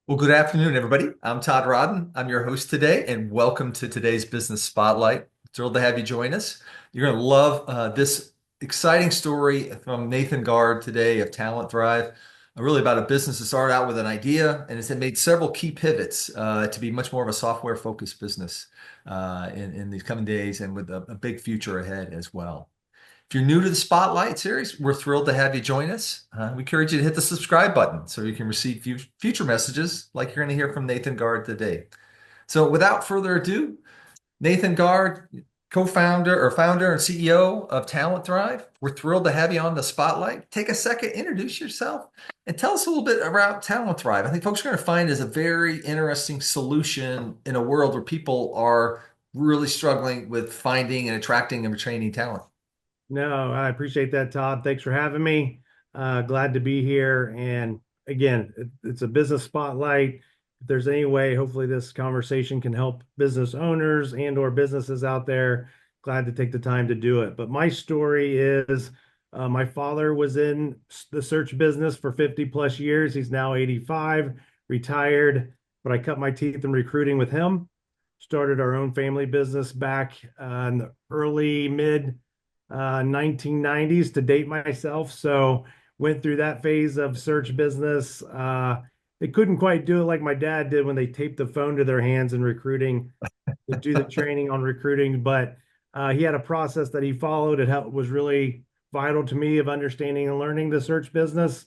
Well, good afternoon, everybody. I'm Todd Rodden. I'm your host today, and welcome to today's Business Spotlight. Thrilled to have you join us. You're going to love this exciting story from Nathan Gard today of Talent Thrive, really about a business that started out with an idea and has made several key pivots to be much more of a software-focused business in these coming days and with a big future ahead as well. If you're new to the Spotlight series, we're thrilled to have you join us. We encourage you to hit the subscribe button so you can receive future messages like you're going to hear from Nathan Gard today. So, without further ado, Nathan Gard, co-founder or founder and CEO of Talent Thrive, we're thrilled to have you on the Spotlight. Take a second, introduce yourself, and tell us a little bit about Talent Thrive. I think folks are going to find it as a very interesting solution in a world where people are really struggling with finding and attracting and retaining talent. No, I appreciate that, Todd. Thanks for having me. Glad to be here. And again, it's a business spotlight. If there's any way, hopefully this conversation can help business owners and or businesses out there. Glad to take the time to do it. But my story is my father was in the search business for 50 plus years. He's now 85, retired, but I cut my teeth in recruiting with him. Started our own family business back in the early mid 1990s to date myself. So went through that phase of search business. They couldn't quite do it like my dad did when they taped the phone to their hands in recruiting to do the training on recruiting. But he had a process that he followed. Was really vital to me of understanding and learning the search business.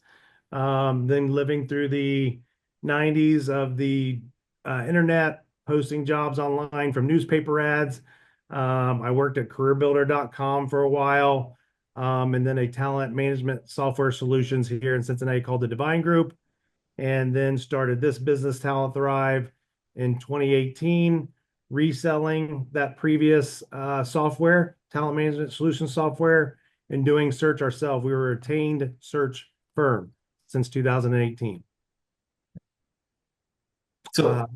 Then living through the 90s of the internet, posting jobs online from newspaper ads. I worked at careerbuilder.com for a while, and then a talent management software solutions here in Cincinnati called the Divine Group, and then started this business, Talent Thrive, in 2018, reselling that previous software, talent management solution software, and doing search ourselves. We were a retained search firm since 2018. So,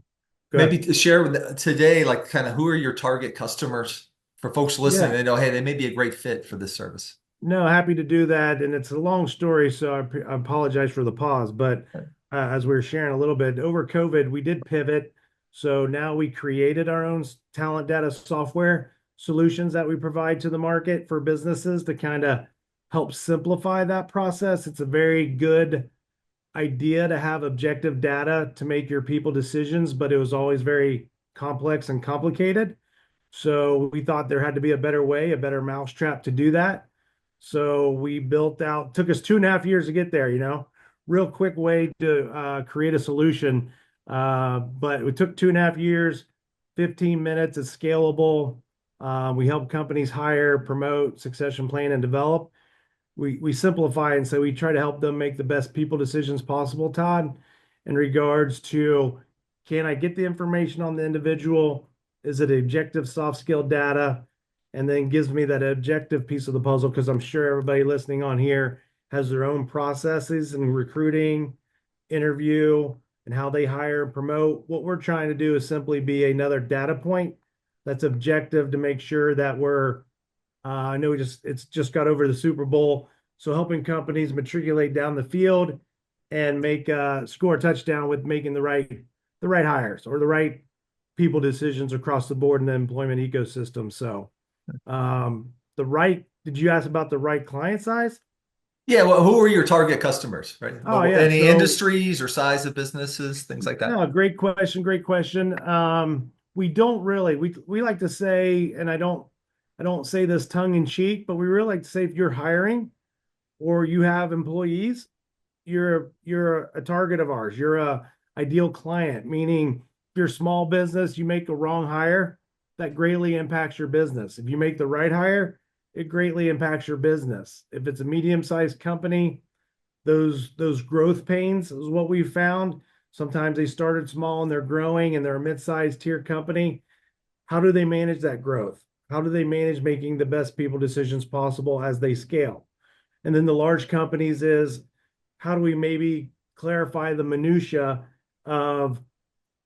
Go maybe ahead. to share with today, like kind of who are your target customers for folks listening? Yeah. They know, hey, they may be a great fit for this service. No, happy to do that. And it's a long story, so I apologize for the pause. But as we were sharing a little bit, over COVID, we did pivot. So now we created our own talent data software solutions that we provide to the market for businesses to kind of help simplify that process. It's a very good idea to have objective data to make your people decisions, but it was always very complex and complicated. So we thought there had to be a better way, a better mousetrap to do that. So we built out, took us 2.5 years to get there, real quick way to create a solution. But it took 2.5 years, 15 minutes. It's scalable. We help companies hire, promote, succession plan, and develop. We simplify, and so we try to help them make the best people decisions possible, Todd, in regards to, can I get the information on the individual? Is it objective soft skill data? And then gives me that objective piece of the puzzle, because I'm sure everybody listening on here has their own processes in recruiting, interview, and how they hire and promote. What we're trying to do is simply be another data point that's objective to make sure that we're I know it's just got over the Super Bowl, so helping companies matriculate down the field and make score a touchdown with making the right hires or the right people decisions across the board in the employment ecosystem. So the right, did you ask about the right client size? Yeah, well, who are your target customers, right? Oh Well, yeah, any so industries or size of businesses, things like that. no, great question, great question. We don't really we like to say, and I don't say this tongue in cheek, but we really like to say if you're hiring or you have employees, you're a target of ours. You're a ideal client, meaning if you're a small business, you make a wrong hire, that greatly impacts your business. If you make the right hire, it greatly impacts your business. If it's a medium-sized company, those growth pains is what we found. Sometimes they started small and they're growing and they're a mid-sized tier company. How do they manage that growth? How do they manage making the best people decisions possible as they scale? And then the large companies is, how do we maybe clarify the minutia of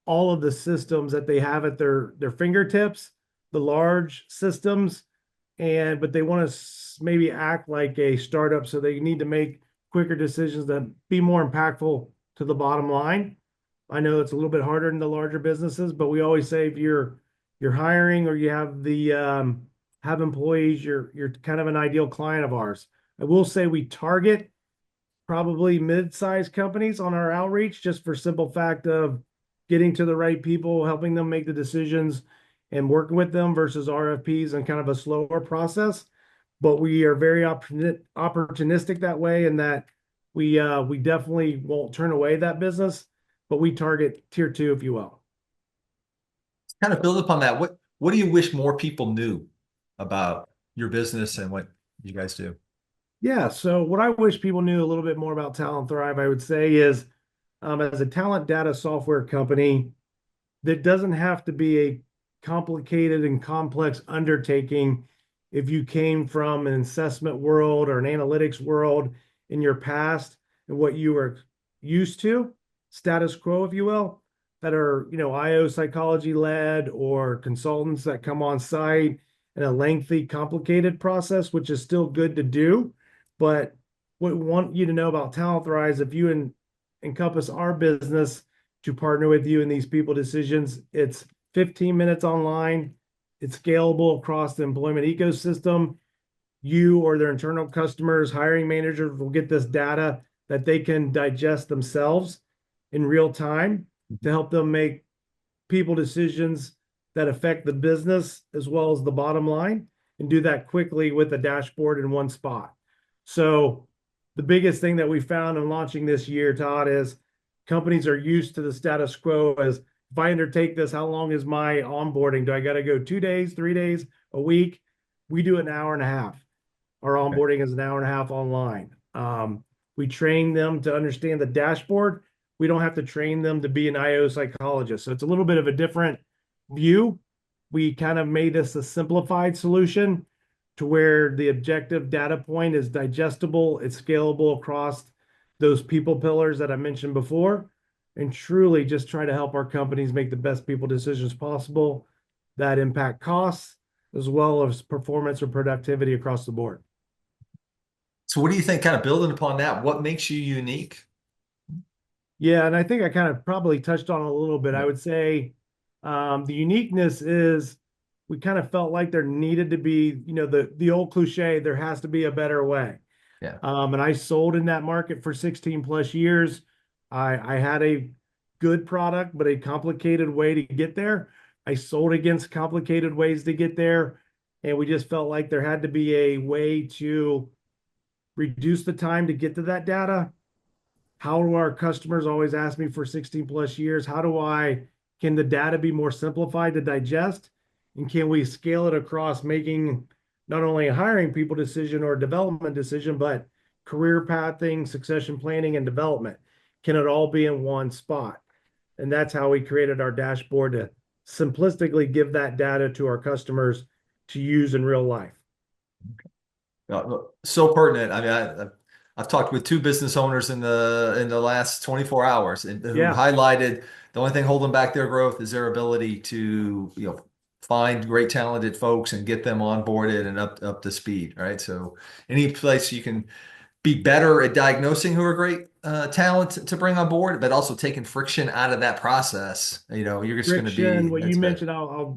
all of the systems that they have at their fingertips, the large systems, but they want to maybe act like a startup, so they need to make quicker decisions that be more impactful to the bottom line. I know it's a little bit harder in the larger businesses, but we always say if you're hiring or you have the have employees, you're kind of an ideal client of ours. I will say we target probably mid-sized companies on our outreach just for simple fact of getting to the right people, helping them make the decisions and working with them versus RFPs and kind of a slower process. But we are very opportunistic that way, and that we definitely won't turn away that business, but we target tier two, if you will. Kind of build upon that. What do you wish more people knew about your business and what you guys do? Yeah. So what I wish people knew a little bit more about Talent Thrive, I would say, is as a talent data software company, that doesn't have to be a complicated and complex undertaking if you came from an assessment world or an analytics world in your past and what you were used to, status quo, if you will, that are, IO psychology led or consultants that come on site in a lengthy, complicated process, which is still good to do. But what we want you to know about Talent Thrive, if you encompass our business to partner with you in these people decisions, it's 15 minutes online. It's scalable across the employment ecosystem. You or their internal customers, hiring managers will get this data that they can digest themselves in real time to help them make people decisions that affect the business as well as the bottom line, and do that quickly with a dashboard in one spot. So the biggest thing that we found in launching this year, Todd, is companies are used to the status quo as, if I undertake this, how long is my onboarding? Do I got to go 2 days, 3 days, a week? We do an hour and a half. Our Okay. onboarding is an hour and a half online. We train them to understand the dashboard. We don't have to train them to be an IO psychologist. So it's a little bit of a different view. We kind of made this a simplified solution to where the objective data point is digestible, it's scalable across those people pillars that I mentioned before, and truly just try to help our companies make the best people decisions possible that impact costs as well as performance or productivity across the board. So what do you think, kind of building upon that, what makes you unique? Yeah, and I think I kind of probably touched on it a little bit. I Yeah. would say the uniqueness is we kind of felt like there needed to be, the old cliche, there has to be a better way. Yeah. And I sold in that market for 16 plus years. I had a good product, but a complicated way to get there. I sold against complicated ways to get there. And we just felt like there had to be a way to reduce the time to get to that data. How do our customers always ask me for 16 plus years? Can the data be more simplified to digest? And can we scale it across making not only a hiring people decision or a development decision, but career pathing, succession planning, and development? Can it all be in one spot? And that's how we created our dashboard to simplistically give that data to our customers to use in real life. So pertinent. I mean, I've talked with two business owners in the last 24 hours, and who Yeah, highlighted the only thing holding back their growth is their ability to, find great talented folks and get them onboarded and up to speed, right? So any place you can be better at diagnosing who are great talent to bring on board, but also taking friction out of that process, you're just going to friction, be, what you that's better. mentioned,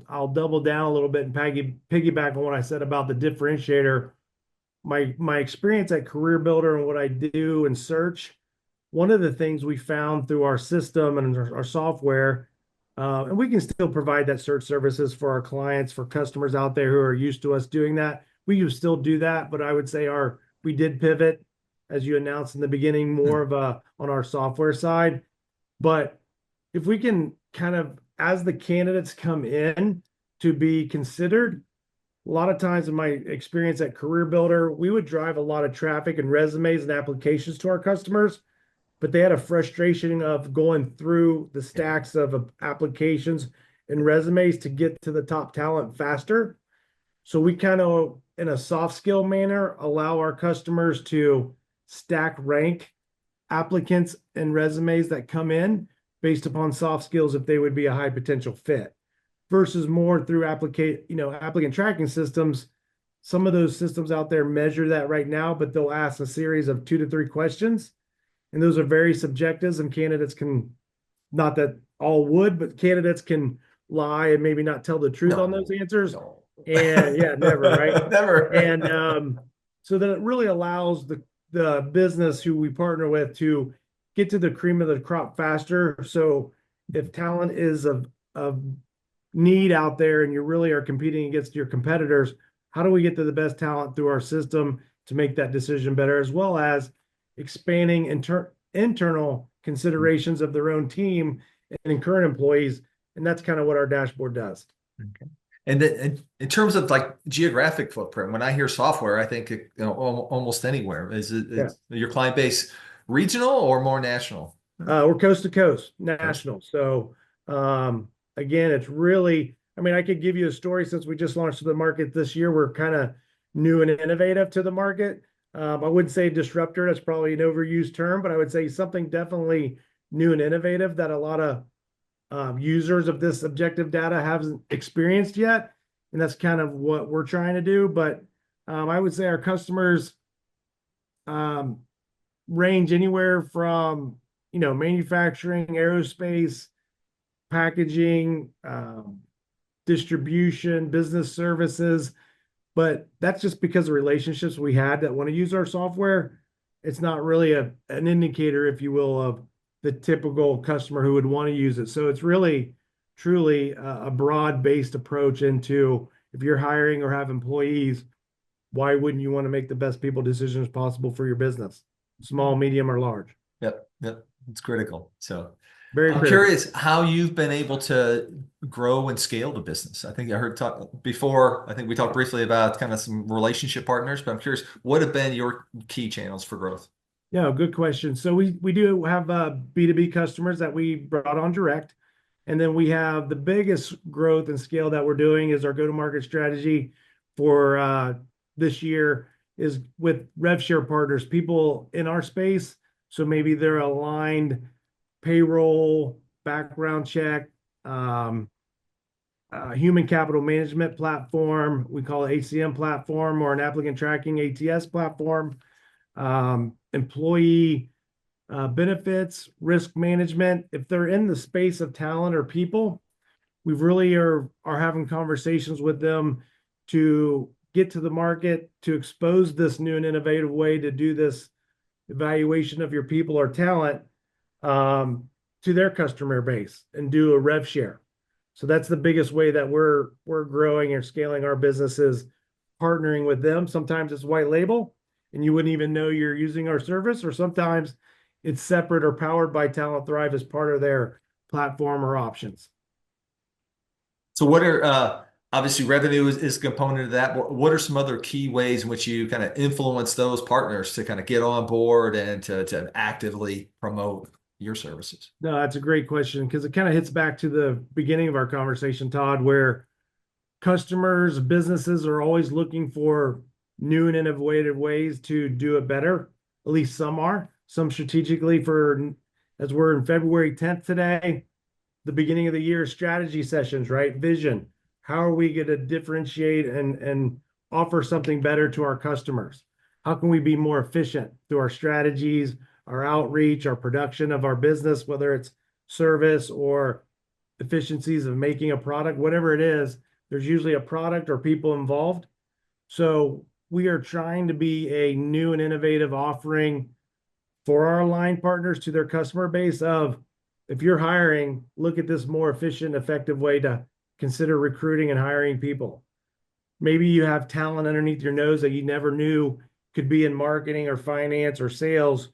I'll double down a little bit and piggyback on what I said about the differentiator. My experience at Career Builder and what I do in search, one of the things we found through our system and our software, and we can still provide that search services for our clients, for customers out there who are used to us doing that. We can still do that, but I would say we did pivot, as you announced in the beginning, more of on our software side. But if we can kind of, as the candidates come in to be considered, a lot of times in my experience at Career Builder, we would drive a lot of traffic and resumes and applications to our customers, but they had a frustration of going through the stacks of applications and resumes to get to the top talent faster. So we kind of, in a soft skill manner, allow our customers to stack rank applicants and resumes that come in based upon soft skills if they would be a high potential fit, versus more through applicant tracking systems. Some of those systems out there measure that right now, but they'll ask a series of 2 to 3 questions, and those are very subjective, and candidates can not that all would, but candidates can lie and maybe not tell the truth on those No, answers. no. And yeah, never, right? Never. And so that it really allows the business who we partner with to get to the cream of the crop faster. So if talent is of need out there and you really are competing against your competitors, how do we get to the best talent through our system to make that decision better, as well as expanding internal considerations of their own team and current employees? And that's kind of what our dashboard does. Okay. And then in terms of like geographic footprint, when I hear software, I think almost anywhere. Yeah. Is your client base regional or more national? We're coast to coast, Coast. national. So again, it's really, I mean, I could give you a story since we just launched to the market this year. We're kind of new and innovative to the market. I wouldn't say disruptor, that's probably an overused term, but I would say something definitely new and innovative that a lot of users of this objective data haven't experienced yet. And that's kind of what we're trying to do. But I would say our customers um, range anywhere from, manufacturing, aerospace, packaging, distribution, business services. But that's just because of relationships we had that want to use our software. It's not really an indicator, if you will, of the typical customer who would want to use it. So it's really, truly a broad-based approach into if you're hiring or have employees, why wouldn't you want to make the best people decisions possible for your business, small, medium, or large? Yep, yep, it's critical. So Very I'm critical. curious how you've been able to grow and scale the business. I think I heard talk before. I think we talked briefly about kind of some relationship partners, but I'm curious, what have been your key channels for growth? Yeah, good question. So we do have B2B customers that we brought on direct. And then we have the biggest growth and scale that we're doing is our go-to-market strategy for this year is with rev share partners, people in our space. So maybe they're aligned payroll, background check, human capital management platform. We call it HCM platform or an applicant tracking ATS platform, employee benefits, risk management. If they're in the space of talent or people, we really are having conversations with them to get to the market, to expose this new and innovative way to do this evaluation of your people or talent to their customer base and do a rev share. So that's the biggest way that we're growing or scaling our businesses, partnering with them. Sometimes it's white label and you wouldn't even know you're using our service, or sometimes it's separate or powered by Talent Thrive as part of their platform or options. So what are obviously revenue is a component of that. What are some other key ways in which you kind of influence those partners to kind of get on board and to actively promote your services? No, that's a great question because it kind of hits back to the beginning of our conversation, Todd, where customers, businesses are always looking for new and innovative ways to do it better. At least some are. Some strategically as we're in February 10th today, the beginning of the year strategy sessions, right? Vision. How are we going to differentiate and offer something better to our customers? How can we be more efficient through our strategies, our outreach, our production of our business, whether it's service or efficiencies of making a product, whatever it is, there's usually a product or people involved. So we are trying to be a new and innovative offering for our line partners to their customer base of, if you're hiring, look at this more efficient, effective way to consider recruiting and hiring people. Maybe you have talent underneath your nose that you never knew could be in marketing or finance or sales,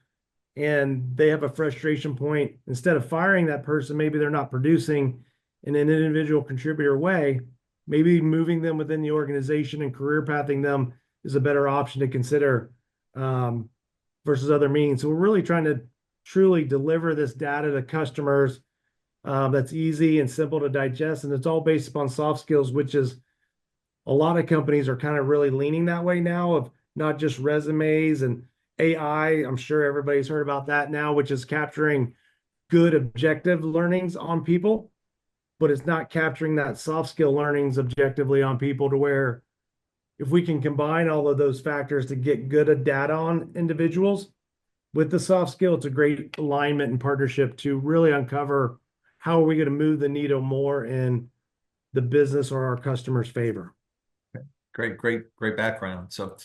and they have a frustration point. Instead of firing that person, maybe they're not producing in an individual contributor way. Maybe moving them within the organization and career pathing them is a better option to consider versus other means. So we're really trying to truly deliver this data to customers that's easy and simple to digest. And it's all based upon soft skills, which is a lot of companies are kind of really leaning that way now, of not just resumes and AI. I'm sure everybody's heard about that now, which is capturing good objective learnings on people, but it's not capturing that soft skill learnings objectively on people, to where if we can combine all of those factors to get good data on individuals with the soft skill, it's a great alignment and partnership to really uncover how are we going to move the needle more in the business or our customers' favor? Great background. So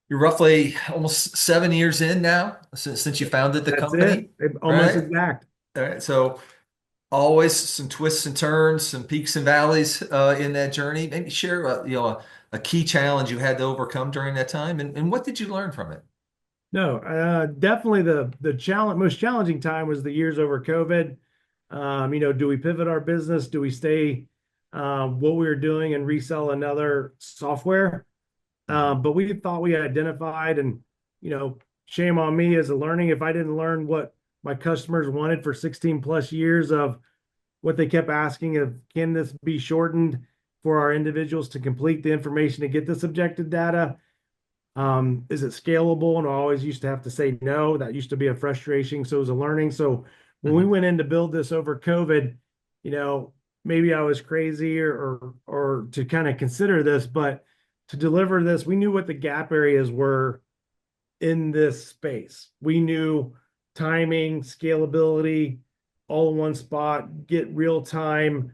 you're roughly almost 7 years in now since you founded the That's it. company, Almost right? exact. All right. So always some twists and turns, some peaks and valleys in that journey. Maybe share a key challenge you had to overcome during that time, and what did you learn from it? No, definitely the most challenging time was the years over COVID. Do we pivot our business? Do we stay what we were doing and resell another software? Mhm. But we thought we identified, and you know, shame on me as a learning if I didn't learn what my customers wanted for 16 plus years of what they kept asking of, can this be shortened for our individuals to complete the information to get the subjective data? Is it scalable? And I always used to have to say no. That used to be a frustration. So it was a learning. So when we Mhm. went in to build this over COVID, you know, maybe I was crazy or to kind of consider this, but to deliver this, we knew what the gap areas were in this space. We knew timing, scalability, all in one spot, get real time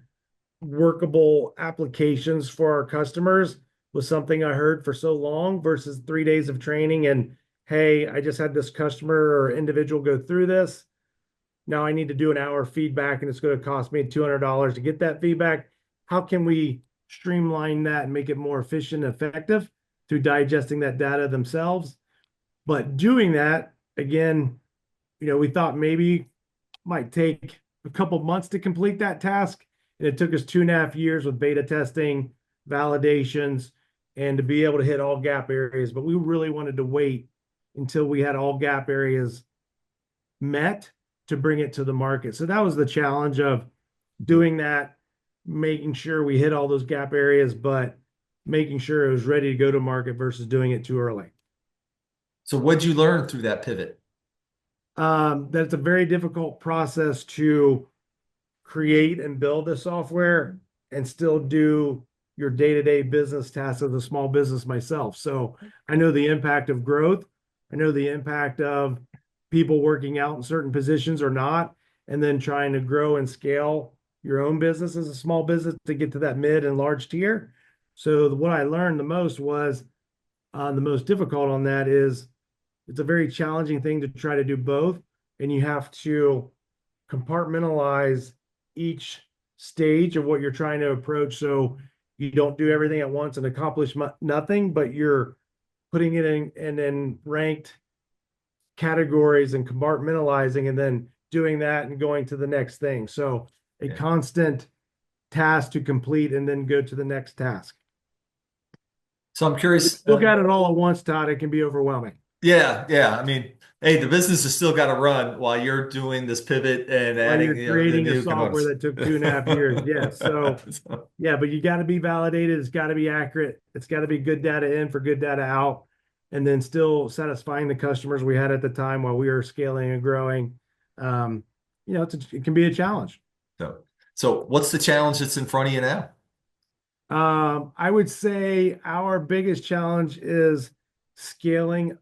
workable applications for our customers was something I heard for so long versus 3 days of training. And hey, I just had this customer or individual go through this. Now I need to do an hour feedback and it's going to cost me $200 to get that feedback. How can we streamline that and make it more efficient and effective through digesting that data themselves? But doing that, again, we thought maybe might take a couple months to complete that task. And it took us 2.5 years with beta testing, validations, and to be able to hit all gap areas. But we really wanted to wait until we had all gap areas met to bring it to the market. So that was the challenge of doing that, making sure we hit all those gap areas, but making sure it was ready to go to market versus doing it too early. So what'd you learn through that pivot? That's a very difficult process to create and build a software and still do your day-to-day business tasks as a small business myself. So I know the impact of growth. I know the impact of people working out in certain positions or not, and then trying to grow and scale your own business as a small business to get to that mid and large tier. So what I learned the most was the most difficult on that is it's a very challenging thing to try to do both, and you have to compartmentalize each stage of what you're trying to approach so you don't do everything at once and accomplish nothing, but you're putting it in ranked categories and compartmentalizing and then doing that and going to the next thing. So a Yeah. constant task to complete and then go to the next task. So I'm curious. Look at it all at once, Todd. It can be overwhelming. Yeah. I mean, hey, the business has still got to run while you're doing this pivot and While adding, you're the creating a new software components. that took 2.5 years. Yes. So So, yeah, but you got to be validated. It's got to be accurate. It's got to be good data in for good data out, and then still satisfying the customers we had at the time while we were scaling and growing. Um, it can be a challenge. so what's the challenge that's in front of you now? I would say our biggest challenge is scaling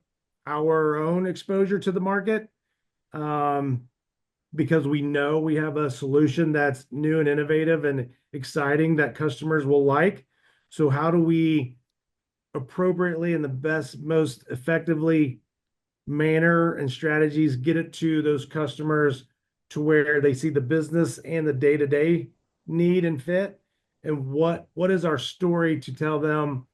our own exposure to the market. Um, because we know we have a solution that's new and innovative and exciting that customers will like. So how do we appropriately and the best, most effectively manner and strategies get it to those customers to where they see the business and the day-to-day need and fit? And what is our story to tell them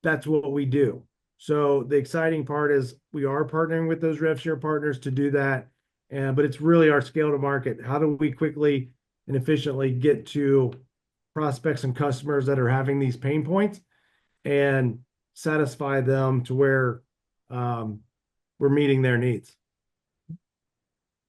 that's what we do? So the exciting part is we are partnering with those rev share partners to do that. But it's really our scale to market. How do we quickly and efficiently get to prospects and customers that are having these pain points and satisfy them to where we're meeting their needs?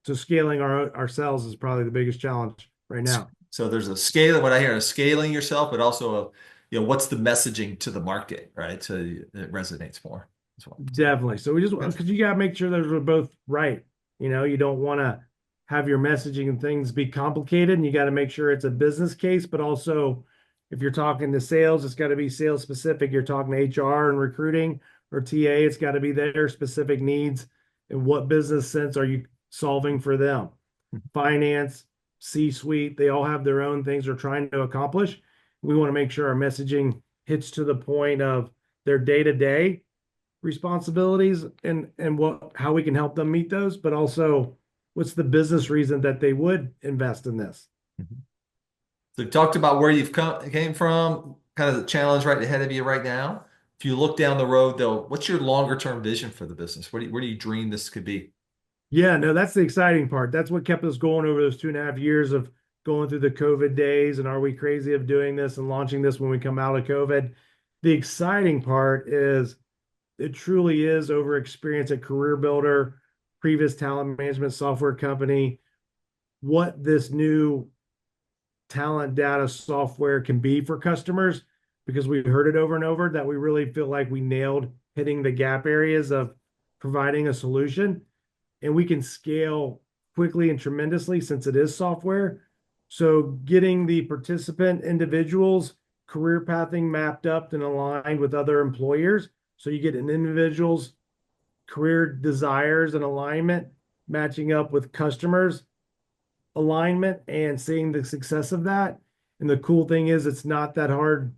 So scaling ourselves is probably the biggest challenge right now. So there's a scale, what I hear is scaling yourself, but also what's the messaging to the market, right? So it resonates more as well. Definitely. So we just Yes. because you got to make sure those are both right. You don't want to have your messaging and things be complicated, and you got to make sure it's a business case, but also if you're talking to sales, it's got to be sales specific. You're talking to HR and recruiting or TA, it's got to be their specific needs and what business sense are you solving for them? Finance, C-suite, they all have their own things they're trying to accomplish. We want to make sure our messaging hits to the point of their day-to-day responsibilities and what how we can help them meet those, but also what's the business reason that they would invest in this. Mhm. So you talked about where you've came from, kind of the challenge right ahead of you right now. If you look down the road, though, what's your longer term vision for the business? Where do you dream this could be? Yeah, no, that's the exciting part. That's what kept us going over those 2.5 years of going through the COVID days. And are we crazy of doing this and launching this when we come out of COVID? The exciting part is it truly is over experience at Career Builder, previous talent management software company, what this new talent data software can be for customers, because we heard it over and over that we really feel like we nailed hitting the gap areas of providing a solution, and we can scale quickly and tremendously since it is software. So getting the participant individuals career pathing mapped up and aligned with other employers. So you get an individual's career desires and alignment matching up with customers alignment and seeing the success of that. And the cool thing is it's not that hard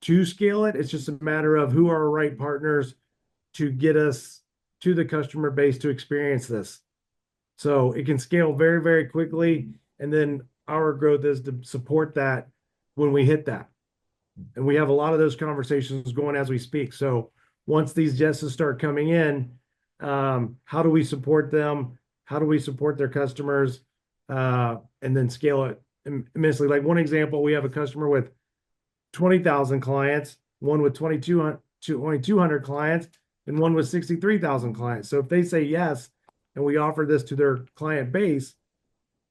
to scale it. It's just a matter of who are our right partners to get us to the customer base to experience this. So it can scale very, very quickly. And then our growth is to support that when we hit that. And we have a lot of those conversations going as we speak. So once these yeses start coming in, how do we support them? How do we support their customers? And then scale it immensely. Like one example, we have a customer with 20,000 clients, one with 2,200 clients, and one with 63,000 clients. So if they say yes, and we offer this to their client base,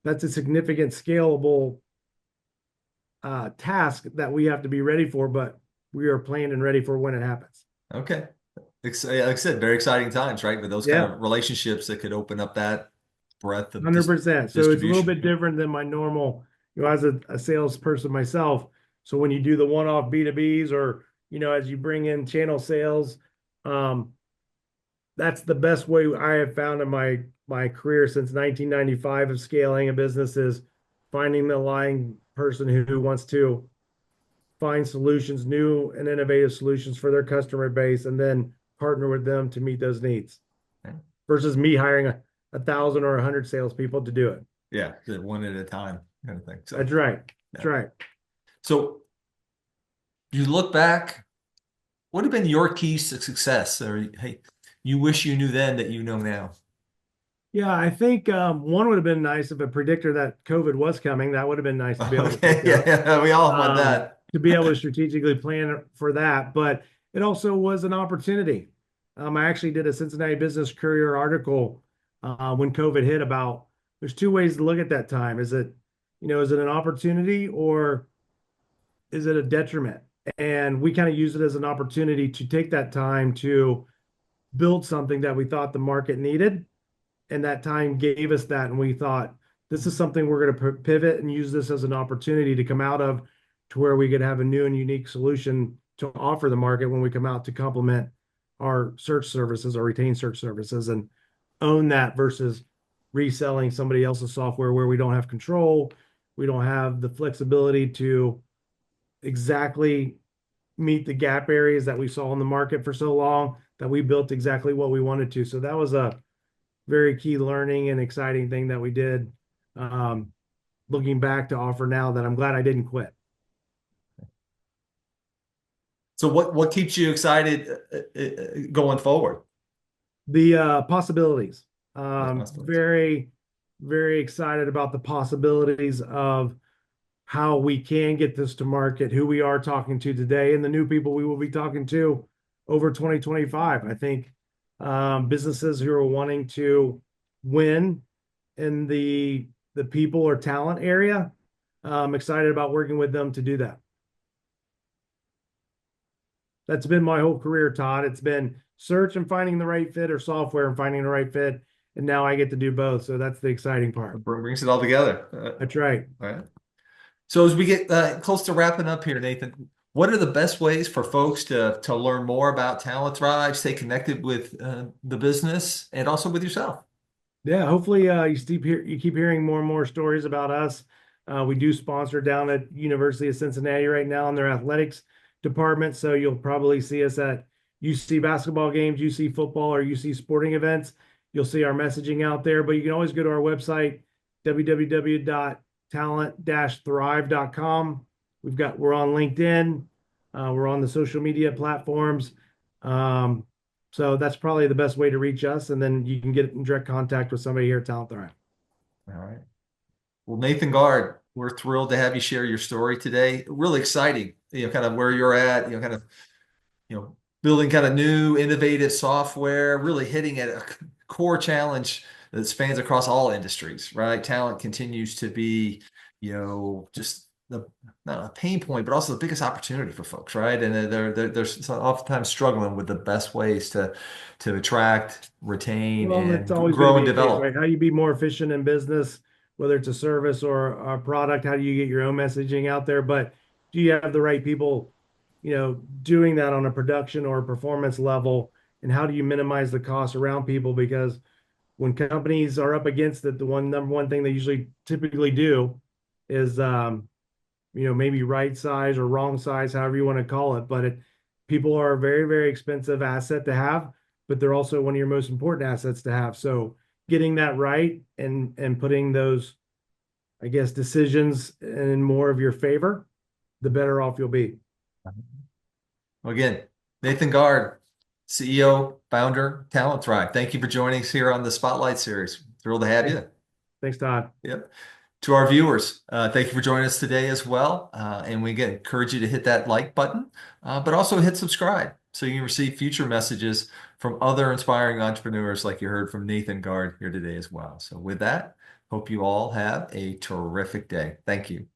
that's a significant scalable task that we have to be ready for, but we are planned and ready for when it happens. Okay. Like I said, very exciting times, right? With those kind Yeah, of relationships that could open up that breadth of 100%. So it's a little distribution. bit different than my normal, as a salesperson myself. So when you do the one-off B2Bs or, as you bring in channel sales, um, that's the best way I have found in my career since 1995 of scaling a business is finding the aligned person who wants to find solutions, new and innovative solutions for their customer base, and then partner with them to meet those needs Okay. versus me hiring a thousand or 100 salespeople to do it. Yeah, one at a time kind of thing. So, That's right. That's yeah. right. So you look back, what have been your keys to success? Or hey, you wish you knew then that you know now? Yeah, I think one would have been nice if a predictor that COVID was coming. That would have been nice to be able to Okay, pick up. yeah, we all want that. To be able to strategically plan for that. But it also was an opportunity. I actually did a Cincinnati Business Courier article when COVID hit about there's two ways to look at that time. Is it an opportunity or is it a detriment? And we kind of use it as an opportunity to take that time to build something that we thought the market needed. And that time gave us that. And we thought, this is something we're going to pivot and use this as an opportunity to come out of to where we could have a new and unique solution to offer the market when we come out to complement our search services, our retained search services, and own that versus reselling somebody else's software where we don't have control. We don't have the flexibility to exactly meet the gap areas that we saw in the market for so long that we built exactly what we wanted to. So that was a very key learning and exciting thing that we did. Looking back to offer now that I'm glad I didn't quit. So what keeps you excited going forward? The possibilities. Possibilities. Very, very excited about the possibilities of how we can get this to market, who we are talking to today, and the new people we will be talking to over 2025. I think businesses who are wanting to win in the people or talent area, I'm excited about working with them to do that. That's been my whole career, Todd. It's been search and finding the right fit or software and finding the right fit. And now I get to do both. So that's the exciting part. Brings it all together. That's right. All right. So as we get close to wrapping up here, Nathan, what are the best ways for folks to learn more about Talent Thrive, stay connected with the business, and also with yourself? Yeah, hopefully you keep hearing more and more stories about us. We do sponsor down at University of Cincinnati right now in their athletics department, so you'll probably see us at UC basketball games, UC football, or UC sporting events. You'll see our messaging out there, but you can always go to our website www.talent-thrive.com. We're on LinkedIn, we're on the social media platforms. Um, so that's probably the best way to reach us. And then you can get in direct contact with somebody here at Talent Thrive. All right. Well, Nathan Guard, we're thrilled to have you share your story today. Really exciting, kind of where you're at, kind of, building kind of new, innovative software, really hitting at a core challenge that spans across all industries, right? Talent continues to be, just the not a pain point, but also the biggest opportunity for folks, right? And they're oftentimes struggling with the best ways to attract, retain, Well, that's and always going to grow be and the case, right? develop. How do you be more efficient in business, whether it's a service or a product? How do you get your own messaging out there? But do you have the right people, doing that on a production or a performance level? And how do you minimize the costs around people? Because when companies are up against it, the number one thing they usually typically do is maybe right size or wrong size, however you want to call it. But people are a very, very expensive asset to have, but they're also one of your most important assets to have. So getting that right and putting those, I guess, decisions in more of your favor, the better off you'll be. Well, again, Nathan Guard, CEO, founder, Talent Thrive. Thank you for joining us here on the Spotlight Series. Thrilled to have Thanks, you. thanks, Todd. Yep. To our viewers, thank you for joining us today as well. And we again encourage you to hit that like button, but also hit subscribe so you can receive future messages from other inspiring entrepreneurs like you heard from Nathan Guard here today as well. So with that, hope you all have a terrific day. Thank you.